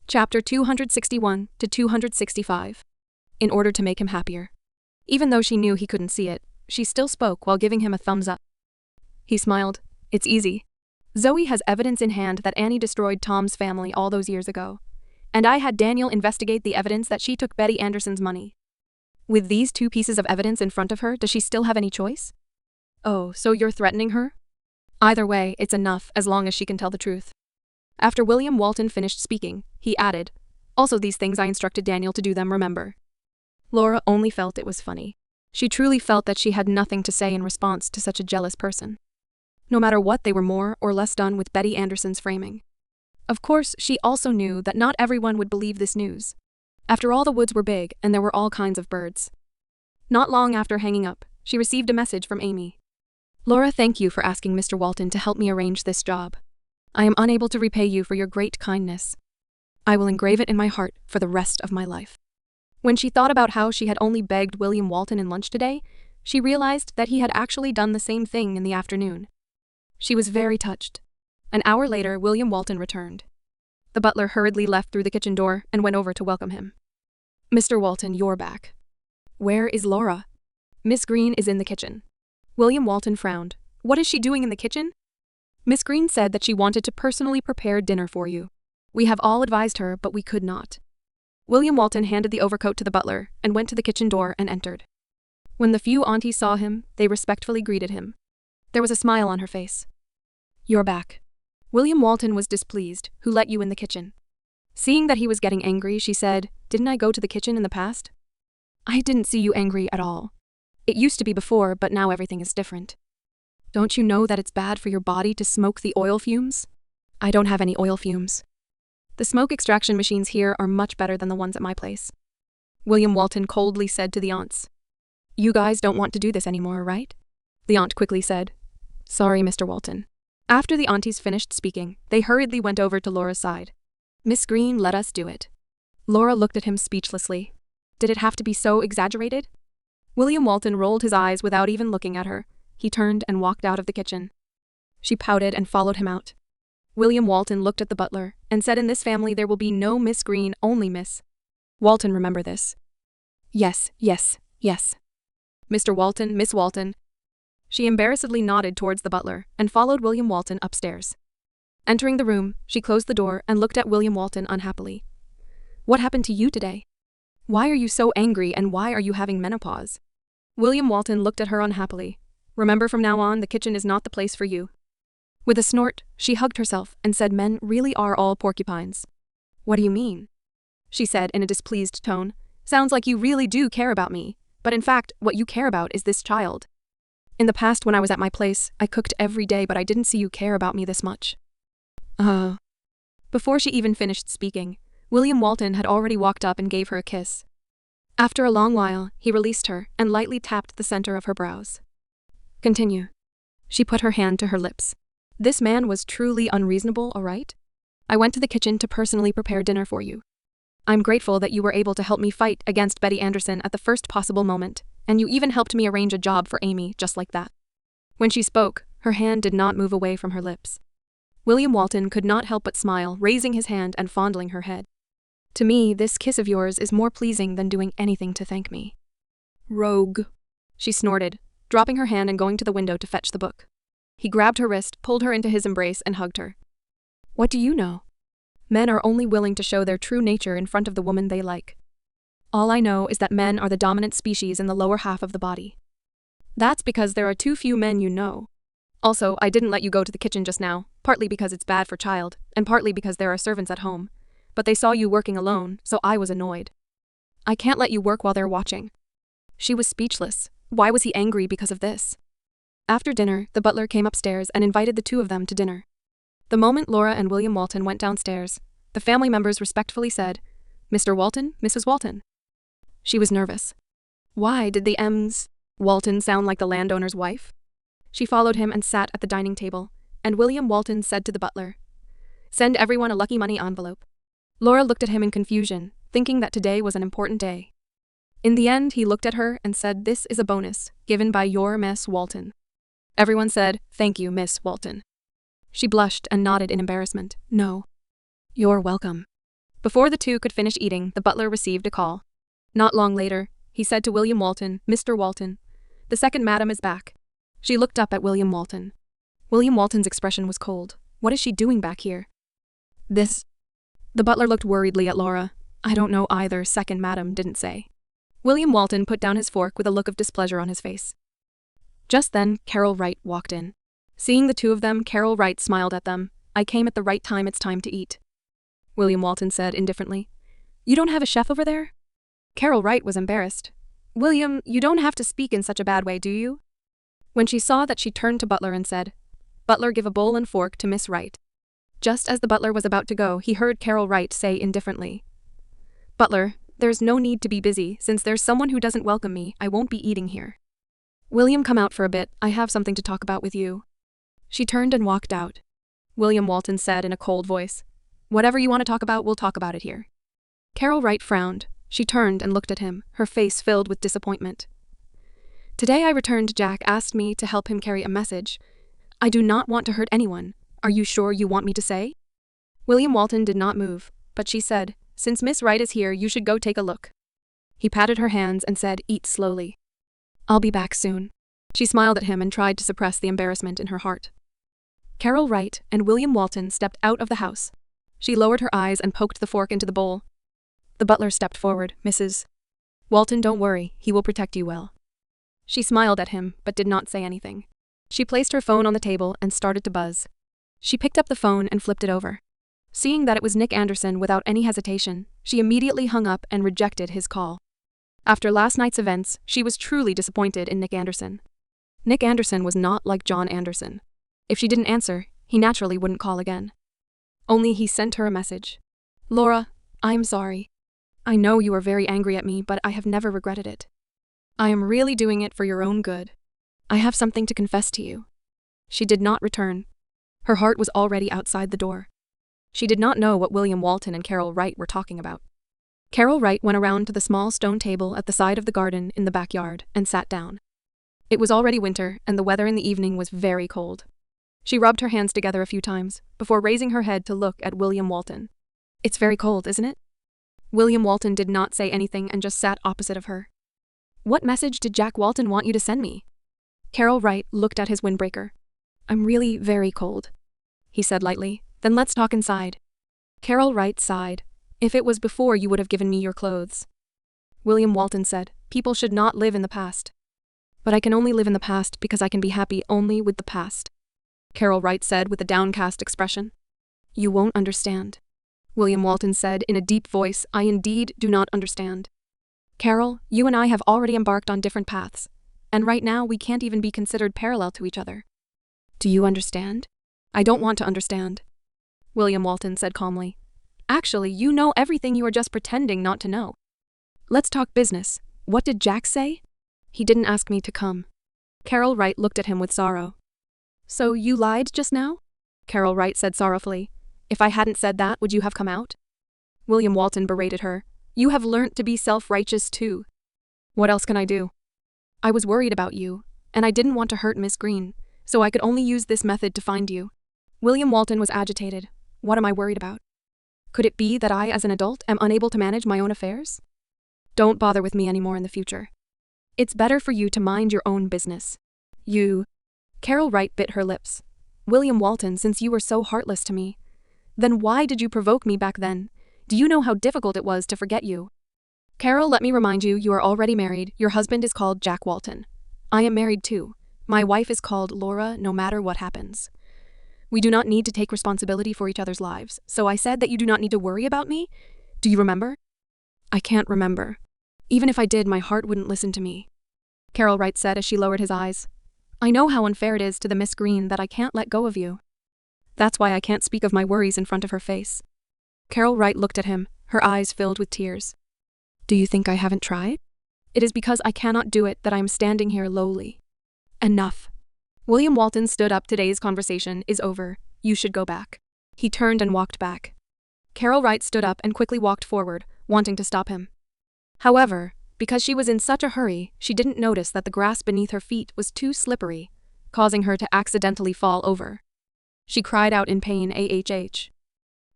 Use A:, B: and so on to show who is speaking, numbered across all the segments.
A: Chapter 261 to 265. In order to make him happier. Even though she knew he couldn't see it, she still spoke while giving him a thumbs up. He smiled. It's easy. Zoe has evidence in hand that Annie destroyed Tom's family all those years ago. And I had Daniel investigate the evidence that she took Betty Anderson's money. With these two pieces of evidence in front of her, does she still have any choice? Oh, so you're threatening her? Either way, it's enough as long as she can tell the truth. After William Walton finished speaking, he added, also these things I instructed Daniel to do them, remember. Laura only felt it was funny. She truly felt that she had nothing to say in response to such a jealous person. No matter what, they were more or less done with Betty Anderson's framing. Of course, she also knew that not everyone would believe this news. After all, the woods were big and there were all kinds of birds. Not long after hanging up, she received a message from Amy. Laura, thank you for asking Mr. Walton to help me arrange this job. I am unable to repay you for your great kindness. I will engrave it in my heart for the rest of my life. When she thought about how she had only begged William Walton in lunch today, she realized that he had actually done the same thing in the afternoon. She was very touched. An hour later, William Walton returned. The butler hurriedly left through the kitchen door and went over to welcome him. Mr. Walton, you're back. Where is Laura? Miss Green is in the kitchen. William Walton frowned. What is she doing in the kitchen? Miss Green said that she wanted to personally prepare dinner for you. We have all advised her, but we could not. William Walton handed the overcoat to the butler and went to the kitchen door and entered. When the few aunties saw him, they respectfully greeted him. There was a smile on her face. You're back. William Walton was displeased. Who let you in the kitchen? Seeing that he was getting angry, she said, Didn't I go to the kitchen in the past? I didn't see you angry at all. It used to be before, but now everything is different. Don't you know that it's bad for your body to smoke the oil fumes? I don't have any oil fumes. The smoke extraction machines here are much better than the ones at my place. William Walton coldly said to the aunts. You guys don't want to do this anymore, right? The aunt quickly said. Sorry, Mr. Walton. After the aunties finished speaking, they hurriedly went over to Laura's side. Miss Green, let us do it. Laura looked at him speechlessly. Did it have to be so exaggerated? William Walton rolled his eyes without even looking at her. He turned and walked out of the kitchen. She pouted and followed him out. William Walton looked at the butler and said, in this family there will be no Miss Green, only Miss Walton, remember this. Yes, yes, yes. Mr. Walton, Miss Walton. She embarrassedly nodded towards the butler and followed William Walton upstairs. Entering the room, she closed the door and looked at William Walton unhappily. What happened to you today? Why are you so angry and why are you having menopause? William Walton looked at her unhappily. Remember, from now on, the kitchen is not the place for you. With a snort, she hugged herself and said, men really are all porcupines. What do you mean? She said in a displeased tone. Sounds like you really do care about me, but in fact, what you care about is this child. In the past, when I was at my place, I cooked every day, but I didn't see you care about me this much. Before she even finished speaking, William Walton had already walked up and gave her a kiss. After a long while, he released her and lightly tapped the center of her brows. Continue. She put her hand to her lips. This man was truly unreasonable, all right? I went to the kitchen to personally prepare dinner for you. I'm grateful that you were able to help me fight against Betty Anderson at the first possible moment, and you even helped me arrange a job for Amy just like that. When she spoke, her hand did not move away from her lips. William Walton could not help but smile, raising his hand and fondling her head. To me, this kiss of yours is more pleasing than doing anything to thank me. Rogue, she snorted, dropping her hand and going to the window to fetch the book. He grabbed her wrist, pulled her into his embrace, and hugged her. What do you know? Men are only willing to show their true nature in front of the woman they like. All I know is that men are the dominant species in the lower half of the body. That's because there are too few men you know. Also, I didn't let you go to the kitchen just now, partly because it's bad for child, and partly because there are servants at home. But they saw you working alone, so I was annoyed. I can't let you work while they're watching. She was speechless. Why was he angry because of this? After dinner, the butler came upstairs and invited the two of them to dinner. The moment Laura and William Walton went downstairs, the family members respectfully said, Mr. Walton, Mrs. Walton. She was nervous. Why did the Ms. Walton sound like the landowner's wife? She followed him and sat at the dining table, and William Walton said to the butler, Send everyone a lucky money envelope. Laura looked at him in confusion, thinking that today was an important day. In the end, he looked at her and said, This is a bonus, given by your Miss Walton. Everyone said, Thank you, Miss Walton. She blushed and nodded in embarrassment. No. You're welcome. Before the two could finish eating, the butler received a call. Not long later, he said to William Walton, "Mr. Walton, the second madam is back." She looked up at William Walton. William Walton's expression was cold. What is she doing back here? This. The butler looked worriedly at Laura. "I don't know either, second madam didn't say." William Walton put down his fork with a look of displeasure on his face. Just then, Carol Wright walked in. Seeing the two of them, Carol Wright smiled at them. "I came at the right time, it's time to eat," William Walton said indifferently. "You don't have a chef over there?" Carol Wright was embarrassed. "William, you don't have to speak in such a bad way, do you?" When she saw that, she turned to Butler and said, "Butler, give a bowl and fork to Miss Wright." Just as the butler was about to go, he heard Carol Wright say indifferently, "Butler, there's no need to be busy. Since there's someone who doesn't welcome me, I won't be eating here. William, come out for a bit. I have something to talk about with you." She turned and walked out. William Walton said in a cold voice, "Whatever you want to talk about, we'll talk about it here." Carol Wright frowned. She turned and looked at him, her face filled with disappointment. "Today I returned. Jack asked me to help him carry a message. I do not want to hurt anyone. Are you sure you want me to say?" William Walton did not move, but she said, "Since Miss Wright is here, you should go take a look." He patted her hands and said, "Eat slowly. I'll be back soon." She smiled at him and tried to suppress the embarrassment in her heart. Carol Wright and William Walton stepped out of the house. She lowered her eyes and poked the fork into the bowl. The butler stepped forward. "Mrs. Walton, don't worry, he will protect you well." She smiled at him, but did not say anything. She placed her phone on the table and started to buzz. She picked up the phone and flipped it over. Seeing that it was Nick Anderson without any hesitation, she immediately hung up and rejected his call. After last night's events, she was truly disappointed in Nick Anderson. Nick Anderson was not like John Anderson. If she didn't answer, he naturally wouldn't call again. Only he sent her a message. "Laura, I'm sorry. I know you are very angry at me, but I have never regretted it. I am really doing it for your own good. I have something to confess to you." She did not return. Her heart was already outside the door. She did not know what William Walton and Carol Wright were talking about. Carol Wright went around to the small stone table at the side of the garden in the backyard and sat down. It was already winter, and the weather in the evening was very cold. She rubbed her hands together a few times before raising her head to look at William Walton. "It's very cold, isn't it?" William Walton did not say anything and just sat opposite of her. "What message did Jack Walton want you to send me?" Carol Wright looked at his windbreaker. "I'm really very cold," he said lightly. "Then let's talk inside." Carol Wright sighed. "If it was before, you would have given me your clothes." William Walton said, "People should not live in the past." "But I can only live in the past because I can be happy only with the past," Carol Wright said with a downcast expression. "You won't understand," William Walton said in a deep voice. "I indeed do not understand. Carol, you and I have already embarked on different paths, and right now we can't even be considered parallel to each other. Do you understand?" "I don't want to understand," William Walton said calmly. "Actually, you know everything. You are just pretending not to know. Let's talk business. What did Jack say?" "He didn't ask me to come." Carol Wright looked at him with sorrow. "So you lied just now?" Carol Wright said sorrowfully. "If I hadn't said that, would you have come out?" William Walton berated her. "You have learnt to be self-righteous too." "What else can I do? I was worried about you, and I didn't want to hurt Miss Green, so I could only use this method to find you." William Walton was agitated. "What am I worried about? Could it be that I, as an adult, am unable to manage my own affairs? Don't bother with me anymore in the future. It's better for you to mind your own business. You..." Carol Wright bit her lips. "William Walton, since you were so heartless to me, then why did you provoke me back then? Do you know how difficult it was to forget you?" "Carol, let me remind you, you are already married. Your husband is called Jack Walton. I am married too. My wife is called Laura, no matter what happens. We do not need to take responsibility for each other's lives, so I said that you do not need to worry about me. Do you remember?" "I can't remember. Even if I did, my heart wouldn't listen to me," Carol Wright said as she lowered his eyes. "I know how unfair it is to the Miss Green that I can't let go of you. That's why I can't speak of my worries in front of her face." Carol Wright looked at him, her eyes filled with tears. "Do you think I haven't tried? It is because I cannot do it that I am standing here lowly. Enough." William Walton stood up. "Today's conversation is over. You should go back." He turned and walked back. Carol Wright stood up and quickly walked forward, wanting to stop him. However, because she was in such a hurry, she didn't notice that the grass beneath her feet was too slippery, causing her to accidentally fall over. She cried out in pain, "Ah!"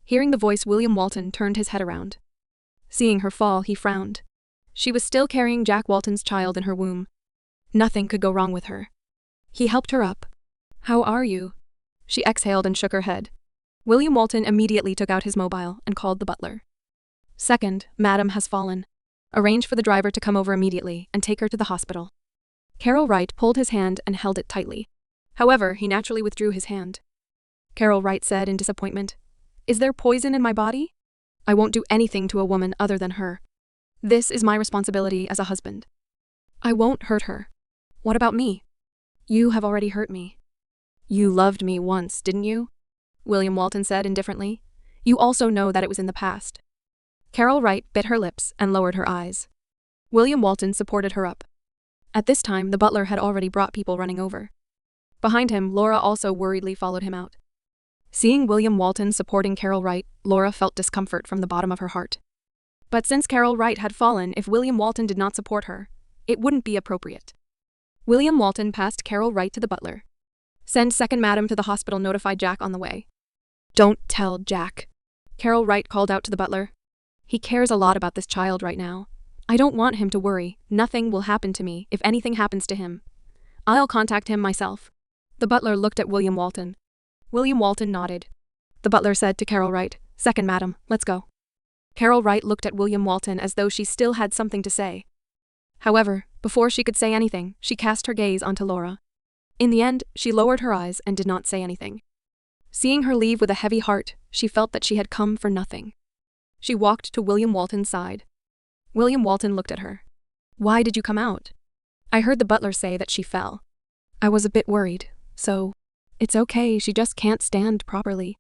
A: Hearing the voice, William Walton turned his head around. Seeing her fall, he frowned. She was still carrying Jack Walton's child in her womb. Nothing could go wrong with her. He helped her up. "How are you?" She exhaled and shook her head. William Walton immediately took out his mobile and called the butler. "Second, Madam has fallen. Arrange for the driver to come over immediately and take her to the hospital." Carol Wright pulled his hand and held it tightly. However, he naturally withdrew his hand. Carol Wright said in disappointment, "Is there poison in my body? I won't do anything to a woman other than her. This is my responsibility as a husband. I won't hurt her. What about me? You have already hurt me." "You loved me once, didn't you?" William Walton said indifferently. "You also know that it was in the past." Carol Wright bit her lips and lowered her eyes. William Walton supported her up. At this time, the butler had already brought people running over. Behind him, Laura also worriedly followed him out. Seeing William Walton supporting Carol Wright, Laura felt discomfort from the bottom of her heart. But since Carol Wright had fallen, if William Walton did not support her, it wouldn't be appropriate. William Walton passed Carol Wright to the butler. "Send second madam to the hospital, notify Jack on the way." "Don't tell Jack," Carol Wright called out to the butler. "He cares a lot about this child right now. I don't want him to worry. Nothing will happen to me if anything happens to him. I'll contact him myself." The butler looked at William Walton. William Walton nodded. The butler said to Carol Wright, "Second madam, let's go." Carol Wright looked at William Walton as though she still had something to say. However, before she could say anything, she cast her gaze onto Laura. In the end, she lowered her eyes and did not say anything. Seeing her leave with a heavy heart, she felt that she had come for nothing. She walked to William Walton's side. William Walton looked at her. "Why did you come out?" "I heard the butler say that she fell. I was a bit worried, so..." "It's okay, she just can't stand properly.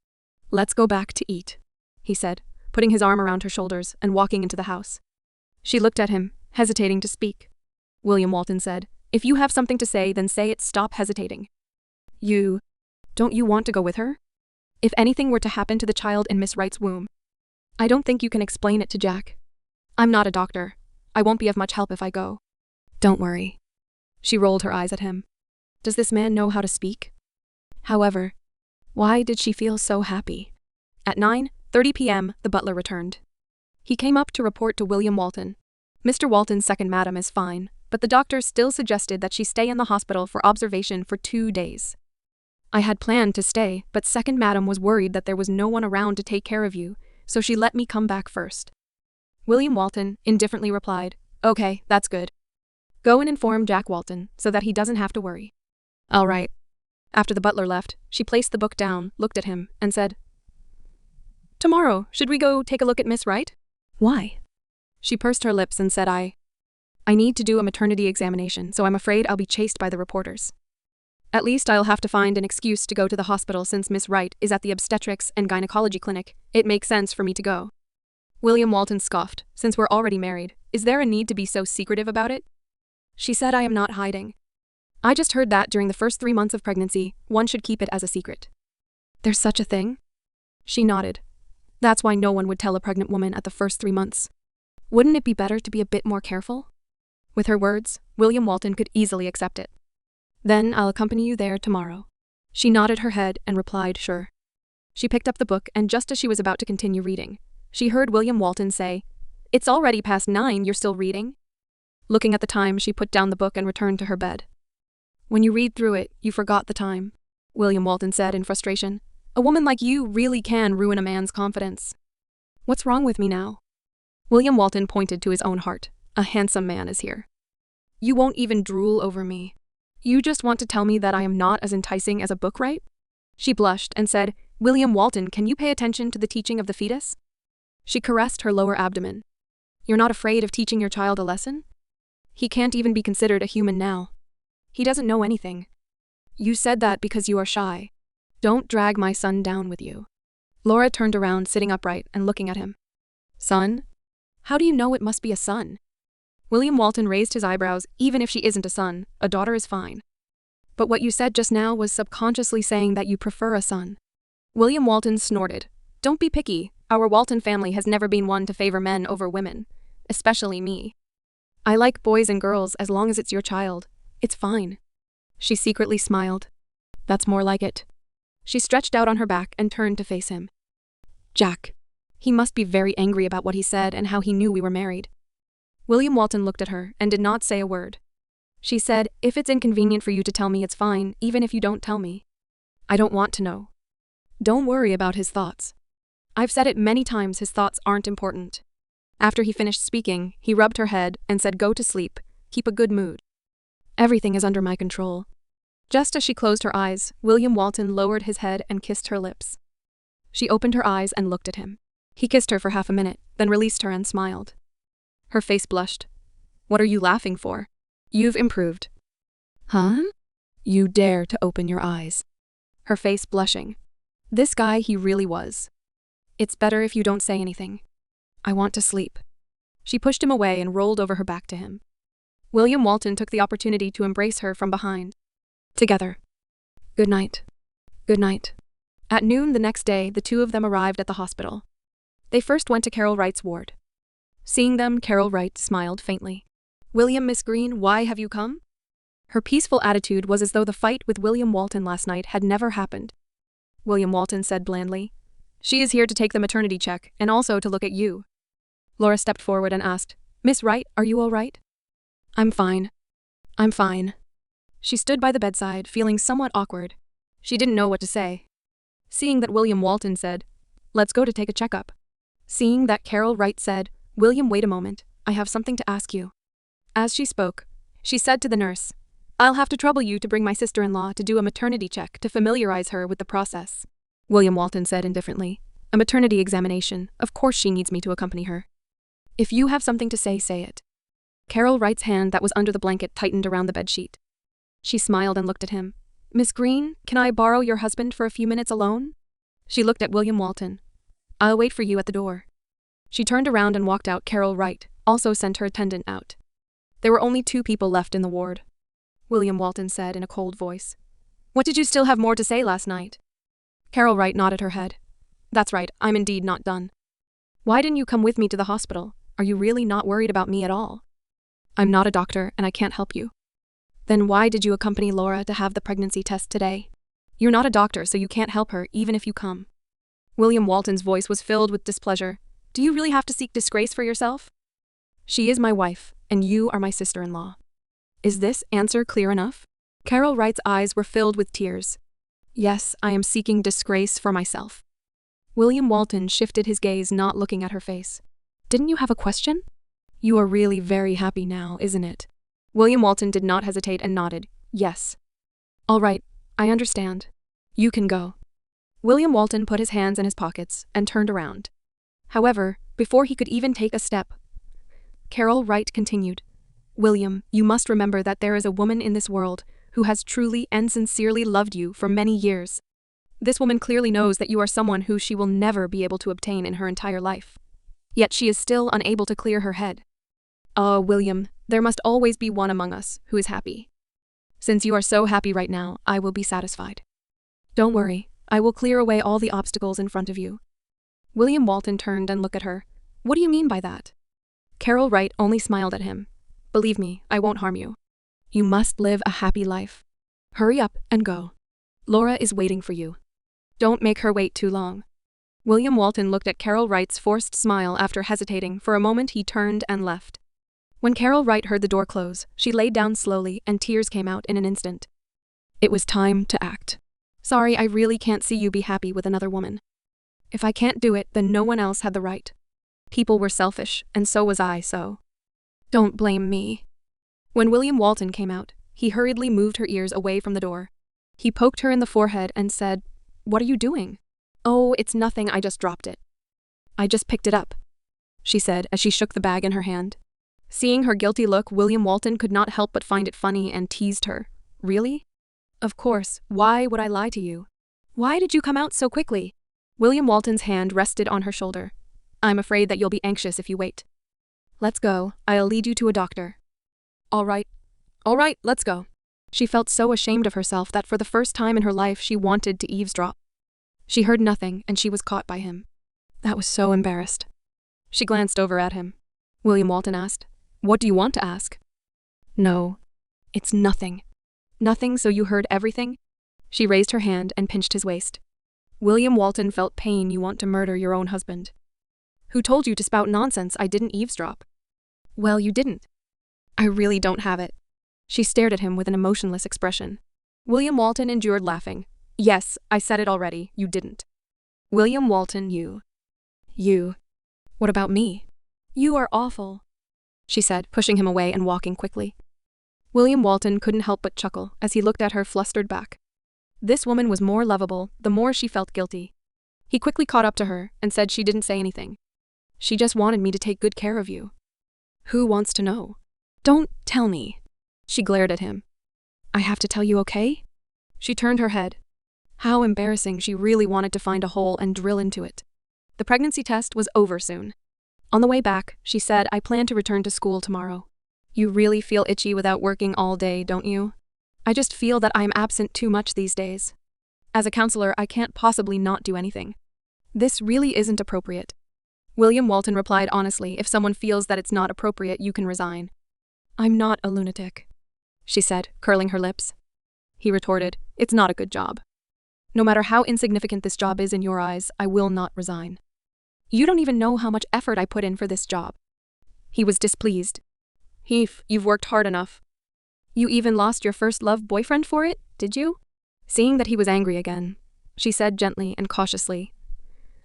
A: Let's go back to eat," he said, putting his arm around her shoulders and walking into the house. She looked at him, hesitating to speak. William Walton said, "If you have something to say, then say it. Stop hesitating." Don't you want to go with her? If anything were to happen to the child in Miss Wright's womb, I don't think you can explain it to Jack. I'm not a doctor. I won't be of much help if I go." "Don't worry." She rolled her eyes at him. Does this man know how to speak? However, why did she feel so happy? At 9:30 p.m., the butler returned. He came up to report to William Walton. "Mr. Walton's second madam is fine, but the doctor still suggested that she stay in the hospital for observation for 2 days. I had planned to stay, but second madam was worried that there was no one around to take care of you, so she let me come back first." William Walton indifferently replied, "Okay, that's good. Go and inform Jack Walton so that he doesn't have to worry." "All right." After the butler left, she placed the book down, looked at him, and said, "Tomorrow, should we go take a look at Miss Wright?" "Why?" She pursed her lips and said, I need to do a maternity examination, so I'm afraid I'll be chased by the reporters. At least I'll have to find an excuse to go to the hospital since Miss Wright is at the obstetrics and gynecology clinic. It makes sense for me to go." William Walton scoffed. "Since we're already married, is there a need to be so secretive about it?" She said, "I am not hiding. I just heard that during the first 3 months of pregnancy, one should keep it as a secret." "There's such a thing?" She nodded. "That's why no one would tell a pregnant woman at the first 3 months. Wouldn't it be better to be a bit more careful?" With her words, William Walton could easily accept it. "Then I'll accompany you there tomorrow." She nodded her head and replied, "Sure." She picked up the book, and just as she was about to continue reading, she heard William Walton say, "It's already past 9, you're still reading?" Looking at the time, she put down the book and returned to her bed. "When you read through it, you forgot the time," William Walton said in frustration. "A woman like you really can ruin a man's confidence. What's wrong with me now?" William Walton pointed to his own heart. "A handsome man is here. You won't even drool over me. You just want to tell me that I am not as enticing as a book, right?" She blushed and said, "William Walton, can you pay attention to the teaching of the fetus?" She caressed her lower abdomen. "You're not afraid of teaching your child a lesson? He can't even be considered a human now. He doesn't know anything. You said that because you are shy. Don't drag my son down with you." Laura turned around, sitting upright and looking at him. "Son? How do you know it must be a son?" William Walton raised his eyebrows. "Even if she isn't a son, a daughter is fine. But what you said just now was subconsciously saying that you prefer a son." William Walton snorted. "Don't be picky. Our Walton family has never been one to favor men over women, especially me. I like boys and girls as long as it's your child. It's fine." She secretly smiled. "That's more like it." She stretched out on her back and turned to face him. Jack. He must be very angry about what he said and how he knew we were married. William Walton looked at her and did not say a word. She said, if it's inconvenient for you to tell me, it's fine, even if you don't tell me. I don't want to know. Don't worry about his thoughts. I've said it many times, his thoughts aren't important. After he finished speaking, he rubbed her head and said, go to sleep, keep a good mood. Everything is under my control. Just as she closed her eyes, William Walton lowered his head and kissed her lips. She opened her eyes and looked at him. He kissed her for half a minute, then released her and smiled. Her face blushed. What are you laughing for? You've improved. Huh? You dare to open your eyes. Her face blushing. This guy he really was. It's better if you don't say anything. I want to sleep. She pushed him away and rolled over her back to him. William Walton took the opportunity to embrace her from behind. Together. Good night. Good night. At noon the next day, the two of them arrived at the hospital. They first went to Carol Wright's ward. Seeing them, Carol Wright smiled faintly. William, Miss Green, why have you come? Her peaceful attitude was as though the fight with William Walton last night had never happened. William Walton said blandly, she is here to take the maternity check and also to look at you. Laura stepped forward and asked, Miss Wright, are you all right? I'm fine. I'm fine. She stood by the bedside, feeling somewhat awkward. She didn't know what to say. Seeing that William Walton said, let's go to take a checkup. Seeing that Carol Wright said, William, wait a moment, I have something to ask you. As she spoke, she said to the nurse, I'll have to trouble you to bring my sister-in-law to do a maternity check to familiarize her with the process. William Walton said indifferently, a maternity examination, of course she needs me to accompany her. If you have something to say, say it. Carol Wright's hand that was under the blanket tightened around the bedsheet. She smiled and looked at him. Miss Green, can I borrow your husband for a few minutes alone? She looked at William Walton. I'll wait for you at the door. She turned around and walked out. Carol Wright also sent her attendant out. There were only 2 people left in the ward. William Walton said in a cold voice. What, did you still have more to say last night? Carol Wright nodded her head. That's right, I'm indeed not done. Why didn't you come with me to the hospital? Are you really not worried about me at all? I'm not a doctor and I can't help you. Then why did you accompany Laura to have the pregnancy test today? You're not a doctor, so you can't help her even if you come. William Walton's voice was filled with displeasure. Do you really have to seek disgrace for yourself? She is my wife, and you are my sister-in-law. Is this answer clear enough? Carol Wright's eyes were filled with tears. Yes, I am seeking disgrace for myself. William Walton shifted his gaze, not looking at her face. Didn't you have a question? You are really very happy now, isn't it? William Walton did not hesitate and nodded. Yes. All right, I understand. You can go. William Walton put his hands in his pockets and turned around. However, before he could even take a step, Carol Wright continued. William, you must remember that there is a woman in this world who has truly and sincerely loved you for many years. This woman clearly knows that you are someone who she will never be able to obtain in her entire life. Yet she is still unable to clear her head. William, there must always be one among us who is happy. Since you are so happy right now, I will be satisfied. Don't worry, I will clear away all the obstacles in front of you. William Walton turned and looked at her. What do you mean by that? Carol Wright only smiled at him. Believe me, I won't harm you. You must live a happy life. Hurry up and go. Laura is waiting for you. Don't make her wait too long. William Walton looked at Carol Wright's forced smile. After hesitating for a moment, he turned and left. When Carol Wright heard the door close, she laid down slowly and tears came out in an instant. It was time to act. Sorry, I really can't see you be happy with another woman. If I can't do it, then no one else had the right. People were selfish, and so was I, so. Don't blame me. When William Walton came out, he hurriedly moved her ears away from the door. He poked her in the forehead and said, What are you doing? Oh, it's nothing, I just dropped it. I just picked it up, she said as she shook the bag in her hand. Seeing her guilty look, William Walton could not help but find it funny and teased her. Really? Of course, why would I lie to you? Why did you come out so quickly? William Walton's hand rested on her shoulder. I'm afraid that you'll be anxious if you wait. Let's go, I'll lead you to a doctor. All right, let's go. She felt so ashamed of herself that for the first time in her life she wanted to eavesdrop. She heard nothing and she was caught by him. That was so embarrassed. She glanced over at him. William Walton asked, What do you want to ask? No, it's nothing. Nothing, so you heard everything? She raised her hand and pinched his waist. William Walton felt pain. You want to murder your own husband. Who told you to spout nonsense? I didn't eavesdrop. Well, you didn't. I really don't have it. She stared at him with an emotionless expression. William Walton endured laughing. Yes, I said it already, you didn't. William Walton, you. What about me? You are awful, she said, pushing him away and walking quickly. William Walton couldn't help but chuckle as he looked at her flustered back. This woman was more lovable, the more she felt guilty. He quickly caught up to her and said she didn't say anything. She just wanted me to take good care of you. Who wants to know? Don't tell me. She glared at him. I have to tell you, okay? She turned her head. How embarrassing. She really wanted to find a hole and drill into it. The pregnancy test was over soon. On the way back, she said, I plan to return to school tomorrow. You really feel itchy without working all day, don't you? I just feel that I'm absent too much these days. As a counselor, I can't possibly not do anything. This really isn't appropriate. William Walton replied honestly, if someone feels that it's not appropriate, you can resign. I'm not a lunatic, she said, curling her lips. He retorted, it's not a good job. No matter how insignificant this job is in your eyes, I will not resign. You don't even know how much effort I put in for this job. He was displeased. Heath, you've worked hard enough. You even lost your first love boyfriend for it, did you? Seeing that he was angry again, she said gently and cautiously,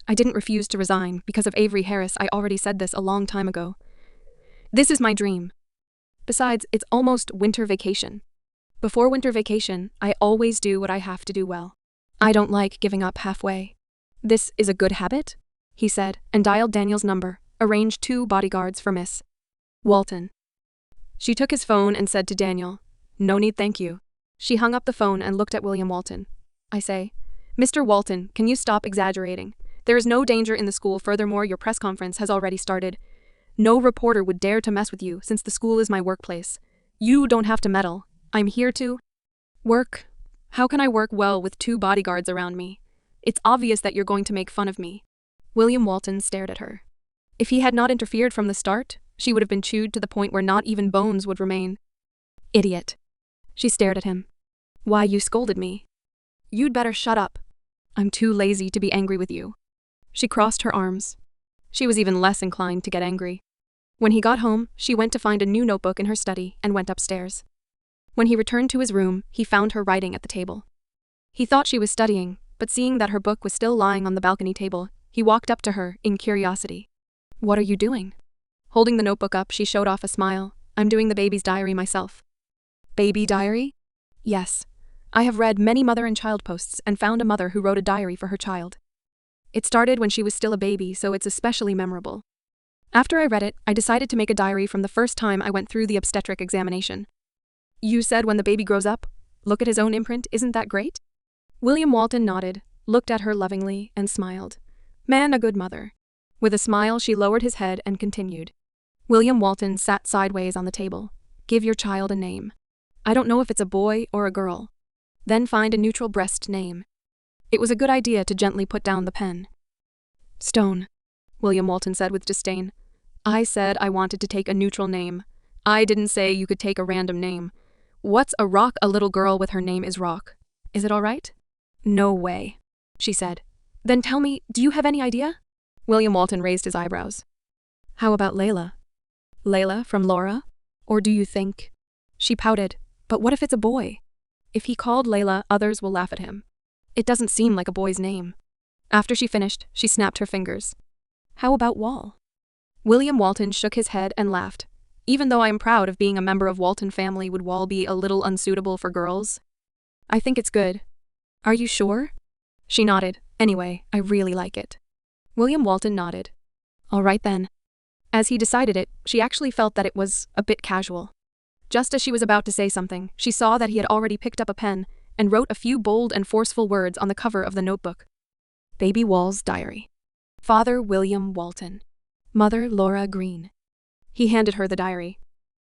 A: I didn't refuse to resign because of Avery Harris. I already said this a long time ago. This is my dream. Besides, it's almost winter vacation. Before winter vacation, I always do what I have to do well. I don't like giving up halfway. This is a good habit, he said, and dialed Daniel's number, arranged 2 bodyguards for Miss Walton. She took his phone and said to Daniel, no need, thank you. She hung up the phone and looked at William Walton. I say, Mr. Walton, can you stop exaggerating? There is no danger in the school. Furthermore, your press conference has already started. No reporter would dare to mess with you since the school is my workplace. You don't have to meddle. I'm here to work. How can I work well with 2 bodyguards around me? It's obvious that you're going to make fun of me. William Walton stared at her. If he had not interfered from the start, she would have been chewed to the point where not even bones would remain. Idiot. She stared at him. Why, you scolded me. You'd better shut up. I'm too lazy to be angry with you. She crossed her arms. She was even less inclined to get angry. When he got home, she went to find a new notebook in her study and went upstairs. When he returned to his room, he found her writing at the table. He thought she was studying, but seeing that her book was still lying on the balcony table, he walked up to her in curiosity. What are you doing? Holding the notebook up, she showed off a smile. I'm doing the baby's diary myself. Baby diary? Yes. I have read many mother and child posts and found a mother who wrote a diary for her child. It started when she was still a baby, so it's especially memorable. After I read it, I decided to make a diary from the first time I went through the obstetric examination. You said when the baby grows up, look at his own imprint, isn't that great? William Walton nodded, looked at her lovingly, and smiled. Man, a good mother. With a smile, she lowered his head and continued. William Walton sat sideways on the table. Give your child a name. I don't know if it's a boy or a girl. Then find a neutral breast name. It was a good idea to gently put down the pen. Stone, William Walton said with disdain. I said I wanted to take a neutral name. I didn't say you could take a random name. What's a rock? A little girl with her name is Rock. Is it all right? No way, she said. Then tell me, do you have any idea? William Walton raised his eyebrows. How about Layla? Layla from Laura? Or do you think? She pouted. But what if it's a boy? If he called Layla, others will laugh at him. It doesn't seem like a boy's name. After she finished, she snapped her fingers. How about Wall? William Walton shook his head and laughed. Even though I am proud of being a member of Walton family, would Wall be a little unsuitable for girls? I think it's good. Are you sure? She nodded. Anyway, I really like it. William Walton nodded. All right then. As he decided it, she actually felt that it was a bit casual. Just as she was about to say something, she saw that he had already picked up a pen and wrote a few bold and forceful words on the cover of the notebook. Baby Wall's diary. Father William Walton. Mother Laura Green. He handed her the diary.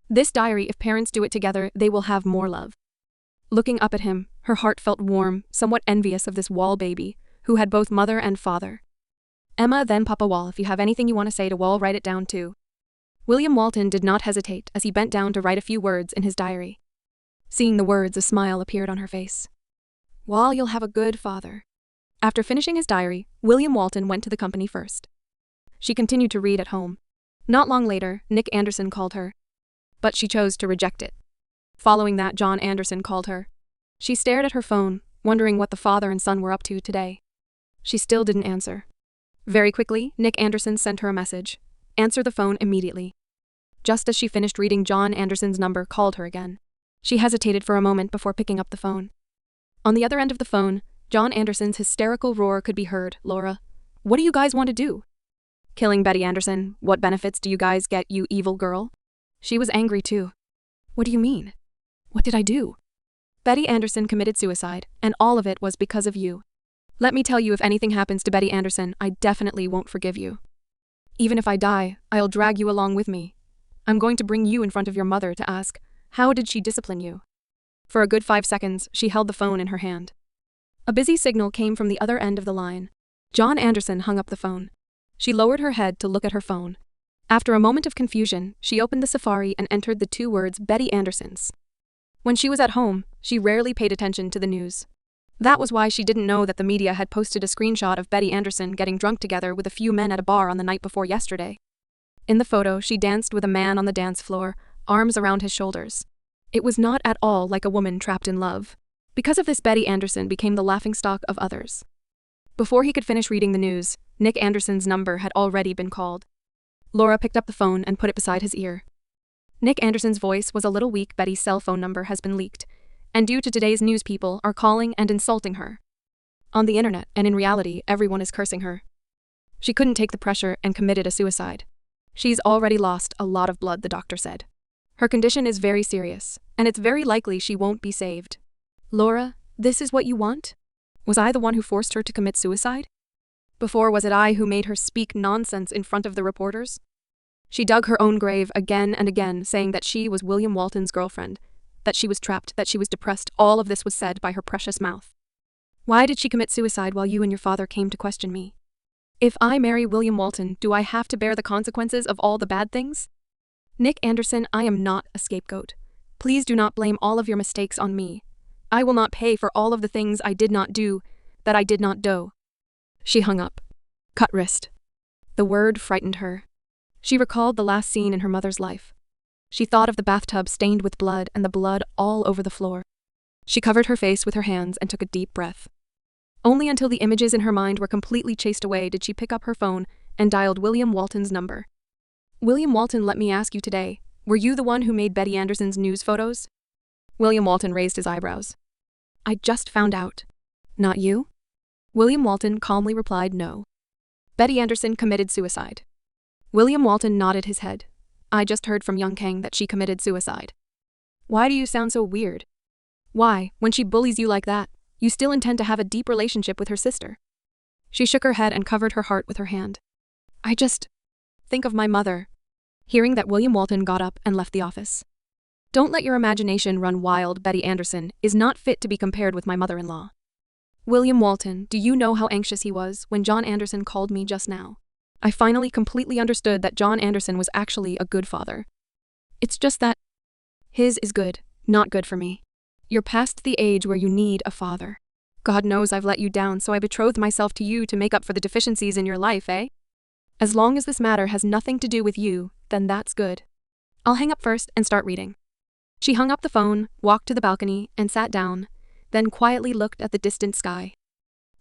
A: This diary, if parents do it together, they will have more love. Looking up at him, her heart felt warm, somewhat envious of this Wall baby, who had both mother and father. Emma, then Papa Wall, if you have anything you want to say to Wall, write it down too. William Walton did not hesitate as he bent down to write a few words in his diary. Seeing the words, a smile appeared on her face. Wall, you'll have a good father. After finishing his diary, William Walton went to the company first. She continued to read at home. Not long later, Nick Anderson called her. But she chose to reject it. Following that, John Anderson called her. She stared at her phone, wondering what the father and son were up to today. She still didn't answer. Very quickly, Nick Anderson sent her a message. Answer the phone immediately. Just as she finished reading, John Anderson's number called her again. She hesitated for a moment before picking up the phone. On the other end of the phone, John Anderson's hysterical roar could be heard. Laura, what do you guys want to do? Killing Betty Anderson. What benefits do you guys get, you evil girl? She was angry too. What do you mean? What did I do? Betty Anderson committed suicide, and all of it was because of you. Let me tell you, if anything happens to Betty Anderson, I definitely won't forgive you. Even if I die, I'll drag you along with me. I'm going to bring you in front of your mother to ask, how did she discipline you? For a good 5 seconds, she held the phone in her hand. A busy signal came from the other end of the line. John Anderson hung up the phone. She lowered her head to look at her phone. After a moment of confusion, she opened the Safari and entered the 2 words Betty Anderson's. When she was at home, she rarely paid attention to the news. That was why she didn't know that the media had posted a screenshot of Betty Anderson getting drunk together with a few men at a bar on the night before yesterday. In the photo, she danced with a man on the dance floor, arms around his shoulders. It was not at all like a woman trapped in love. Because of this, Betty Anderson became the laughingstock of others. Before he could finish reading the news, Nick Anderson's number had already been called. Laura picked up the phone and put it beside his ear. Nick Anderson's voice was a little weak. Betty's cell phone number has been leaked, and due to today's news, people are calling and insulting her. On the internet, and in reality, everyone is cursing her. She couldn't take the pressure and committed a suicide. She's already lost a lot of blood, the doctor said. Her condition is very serious, and it's very likely she won't be saved. Laura, this is what you want? Was I the one who forced her to commit suicide? Before, was it I who made her speak nonsense in front of the reporters? She dug her own grave again and again, saying that she was William Walton's girlfriend, that she was trapped, that she was depressed. All of this was said by her precious mouth. Why did she commit suicide while you and your father came to question me? If I marry William Walton, do I have to bear the consequences of all the bad things? Nick Anderson, I am not a scapegoat. Please do not blame all of your mistakes on me. I will not pay for all of the things I did not do, that I did not do. She hung up. Cut wrist. The word frightened her. She recalled the last scene in her mother's life. She thought of the bathtub stained with blood and the blood all over the floor. She covered her face with her hands and took a deep breath. Only until the images in her mind were completely chased away did she pick up her phone and dialed William Walton's number. William Walton, let me ask you today, were you the one who made Betty Anderson's news photos? William Walton raised his eyebrows. I just found out. Not you? William Walton calmly replied, no. Betty Anderson committed suicide. William Walton nodded his head. I just heard from Young Kang that she committed suicide. Why do you sound so weird? Why, when she bullies you like that, you still intend to have a deep relationship with her sister? She shook her head and covered her heart with her hand. I just think of my mother. Hearing that, William Walton got up and left the office. Don't let your imagination run wild. Betty Anderson is not fit to be compared with my mother-in-law. William Walton, do you know how anxious he was when John Anderson called me just now? I finally completely understood that John Anderson was actually a good father. It's just that his is good, not good for me. You're past the age where you need a father. God knows I've let you down, so I betrothed myself to you to make up for the deficiencies in your life, eh? As long as this matter has nothing to do with you, then that's good. I'll hang up first and start reading. She hung up the phone, walked to the balcony, and sat down, then quietly looked at the distant sky.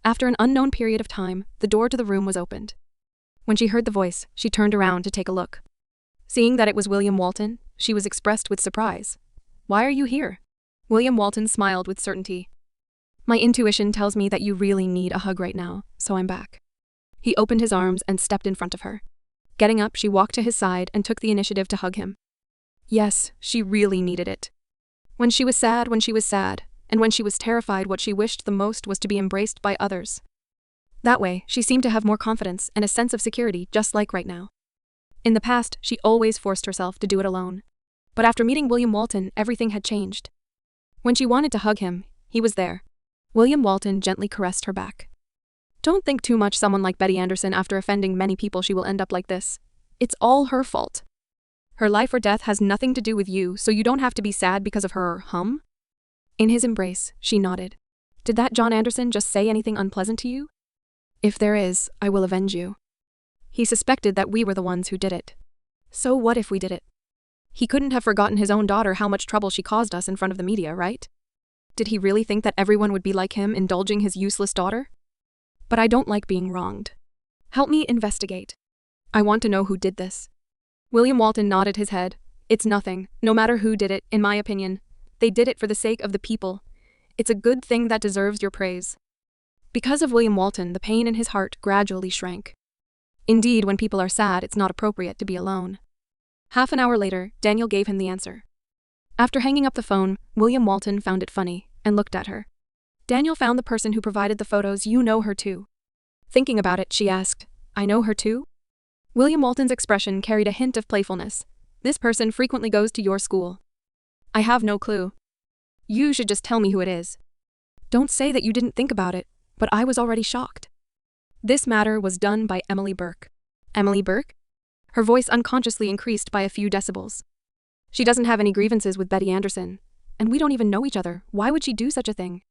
A: After an unknown period of time, the door to the room was opened. When she heard the voice, she turned around to take a look. Seeing that it was William Walton, she was expressed with surprise. Why are you here? William Walton smiled with certainty. My intuition tells me that you really need a hug right now, so I'm back. He opened his arms and stepped in front of her. Getting up, she walked to his side and took the initiative to hug him. Yes, she really needed it. When she was sad, and when she was terrified, what she wished the most was to be embraced by others. That way, she seemed to have more confidence and a sense of security, just like right now. In the past, she always forced herself to do it alone. But after meeting William Walton, everything had changed. When she wanted to hug him, he was there. William Walton gently caressed her back. Don't think too much. Someone like Betty Anderson, after offending many people, she will end up like this. It's all her fault. Her life or death has nothing to do with you, so you don't have to be sad because of her, In his embrace, she nodded. Did that John Anderson just say anything unpleasant to you? If there is, I will avenge you. He suspected that we were the ones who did it. So what if we did it? He couldn't have forgotten his own daughter how much trouble she caused us in front of the media, right? Did he really think that everyone would be like him, indulging his useless daughter? But I don't like being wronged. Help me investigate. I want to know who did this. William Walton nodded his head. It's nothing, no matter who did it, in my opinion. They did it for the sake of the people. It's a good thing that deserves your praise. Because of William Walton, the pain in his heart gradually shrank. Indeed, when people are sad, it's not appropriate to be alone. Half an hour later, Daniel gave him the answer. After hanging up the phone, William Walton found it funny and looked at her. Daniel found the person who provided the photos. You know her too. Thinking about it, she asked, I know her too? William Walton's expression carried a hint of playfulness. This person frequently goes to your school. I have no clue. You should just tell me who it is. Don't say that you didn't think about it, but I was already shocked. This matter was done by Emily Burke. Emily Burke? Her voice unconsciously increased by a few decibels. She doesn't have any grievances with Betty Anderson, and we don't even know each other. Why would she do such a thing?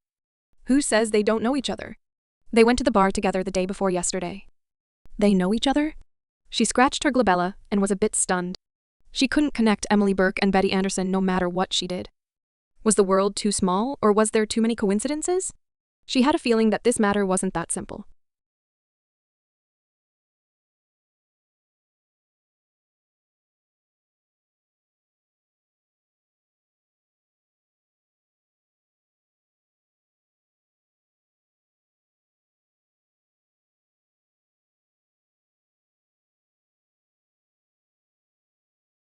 A: Who says they don't know each other? They went to the bar together the day before yesterday. They know each other? She scratched her glabella and was a bit stunned. She couldn't connect Emily Burke and Betty Anderson no matter what she did. Was the world too small, or was there too many coincidences? She had a feeling that this matter wasn't that simple.